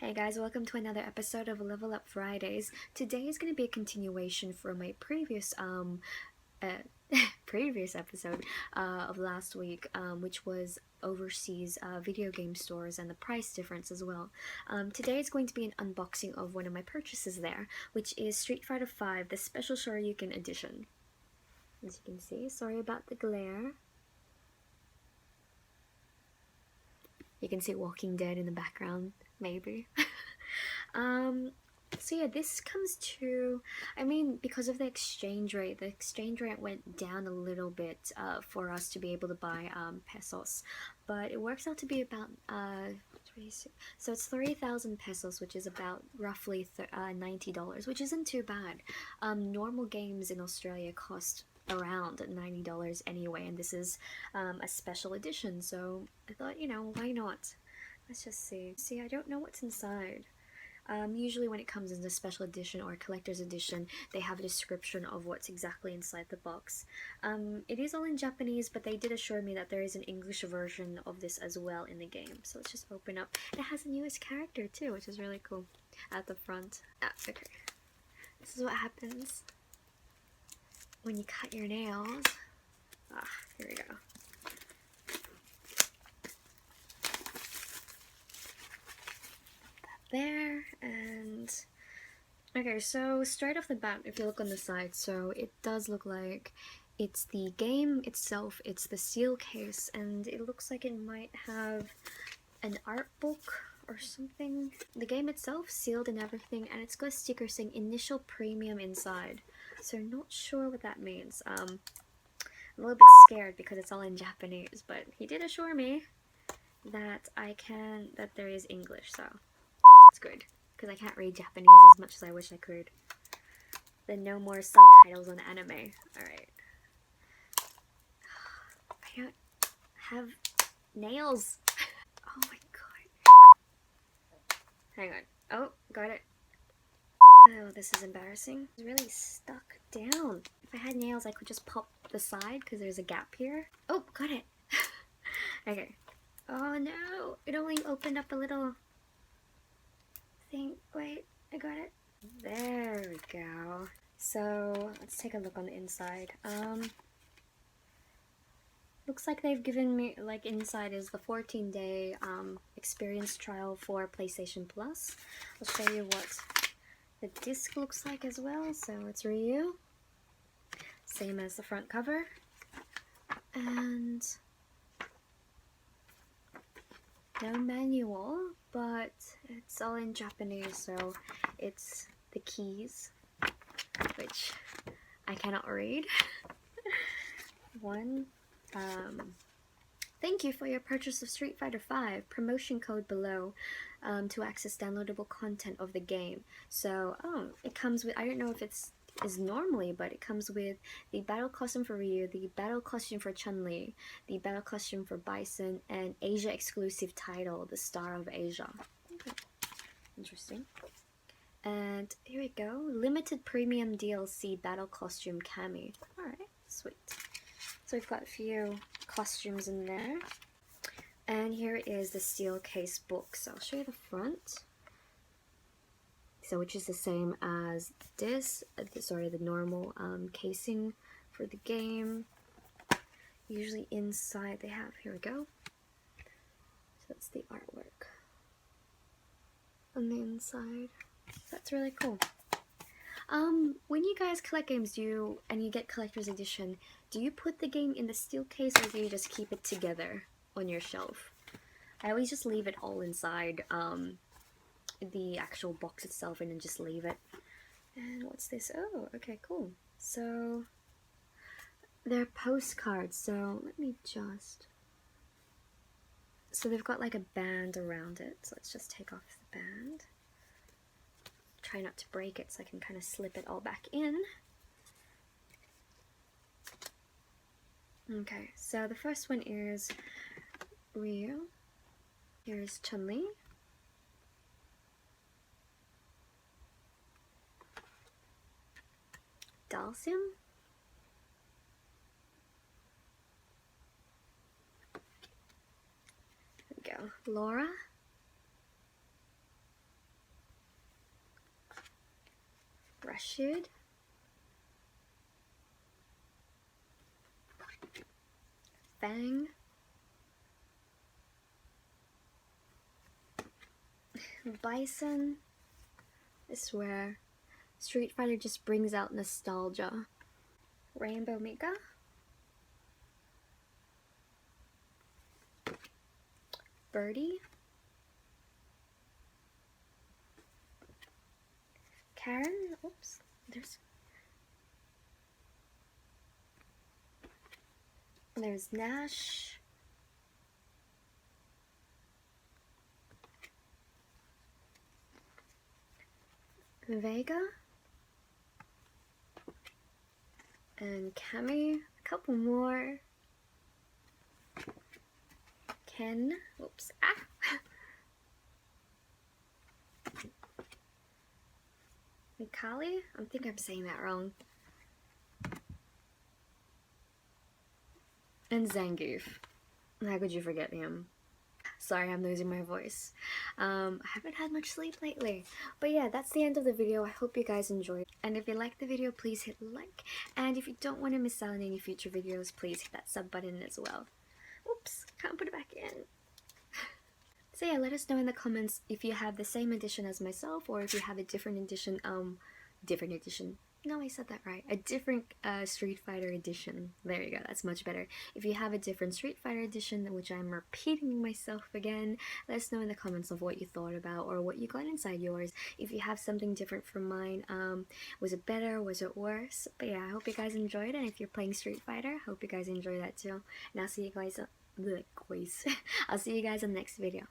Hey guys, welcome to another episode of Level Up Fridays. Today is going to be a continuation from my previous previous episode of last week, which was overseas video game stores and the price difference as well. Today is going to be an unboxing of one of my purchases there, which is Streetfighter 5, the special Shoryuken edition. As you can see, sorry about the glare. You can see Walking Dead in the background, maybe. So yeah, this comes to, because of the exchange rate went down a little bit for us to be able to buy pesos, but it works out to be about so it's 3,000 pesos, which is about roughly $90, which isn't too bad. Normal games in Australia cost around $90 anyway, and this is a special edition, so I thought, why not? Let's just see. I don't know what's inside. Usually when it comes in a special edition or a collector's edition, they have a description of what's exactly inside the box. It is all in Japanese, but they did assure me that there is an English version of this as well in the game. So let's just open up. It has a newest character too, which is really cool at the front. Okay. This is what happens when you cut your nails. Here we go. There, and okay, so straight off the bat, if you look on the side, so it does look like it's the game itself, it's the seal case, and it looks like it might have an art book or something. The game itself, sealed and everything, and it's got a sticker saying initial premium inside, so I'm not sure what that means. I'm a little bit scared because it's all in Japanese, but he did assure me that that there is English, so it's good, because I can't read Japanese as much as I wish I could. Then no more subtitles on anime. Alright. I don't have nails. Oh my god. Hang on. Oh, got it. Oh, this is embarrassing. It's really stuck down. If I had nails, I could just pop the side, because there's a gap here. Oh, got it. Okay. Oh no, it only opened up a little thing. Wait, I got it. There we go. So let's take a look on the inside. Looks like they've given me, like, inside is the 14-day experience trial for PlayStation Plus. I'll show you what the disc looks like as well. So it's Ryu, same as the front cover, and no manual, but it's all in Japanese, so it's the keys, which I cannot read. Thank you for your purchase of Street Fighter 5. Promotion code below to access downloadable content of the game. So, it comes with, I don't know if it's normally, but it comes with the battle costume for Ryu, the battle costume for Chun-Li, the battle costume for Bison, and Asia exclusive title, the Star of Asia. Okay. Interesting. And here we go, limited premium DLC battle costume Kami. Alright, sweet. So we've got a few costumes in there. And here is the steel case book. So I'll show you the front. So which is the same as this, the normal casing for the game. Usually inside they have, here we go. So that's the artwork on the inside. That's really cool. When you guys collect games, and you get collector's edition, do you put the game in the steel case, or do you just keep it together on your shelf? I always just leave it all inside the actual box itself and then just leave it. And what's this? Oh, okay, cool. So they're postcards, so let me just, so they've got like a band around it, so let's just take off the band. Try not to break it so I can kind of slip it all back in. Okay, so the first one is Ryu. Here's Chun-Li. Dalsim. There we go. Laura. Rashid, Fang, Bison. I swear, Street Fighter just brings out nostalgia. Rainbow Mika, Birdie, Karen. Oops, there's Nash. Vega and Cammy. A couple more. Ken. Oops. Ah. Mikali? I think I'm saying that wrong. And Zangief. How could you forget him? Sorry, I'm losing my voice. I haven't had much sleep lately. But yeah, that's the end of the video. I hope you guys enjoyed. And if you liked the video, please hit like. And if you don't want to miss out on any future videos, please hit that sub button as well. Oops, can't put it back in. So yeah, let us know in the comments if you have the same edition as myself, or if you have a different edition, no, I said that right. A different Street Fighter edition. There you go, that's much better. If you have a different Street Fighter edition, which I'm repeating myself again, let us know in the comments of what you thought about or what you got inside yours. If you have something different from mine, was it better, was it worse? But yeah, I hope you guys enjoyed it, and if you're playing Street Fighter, I hope you guys enjoy that too. And I'll see you guys, I'll see you guys in the next video.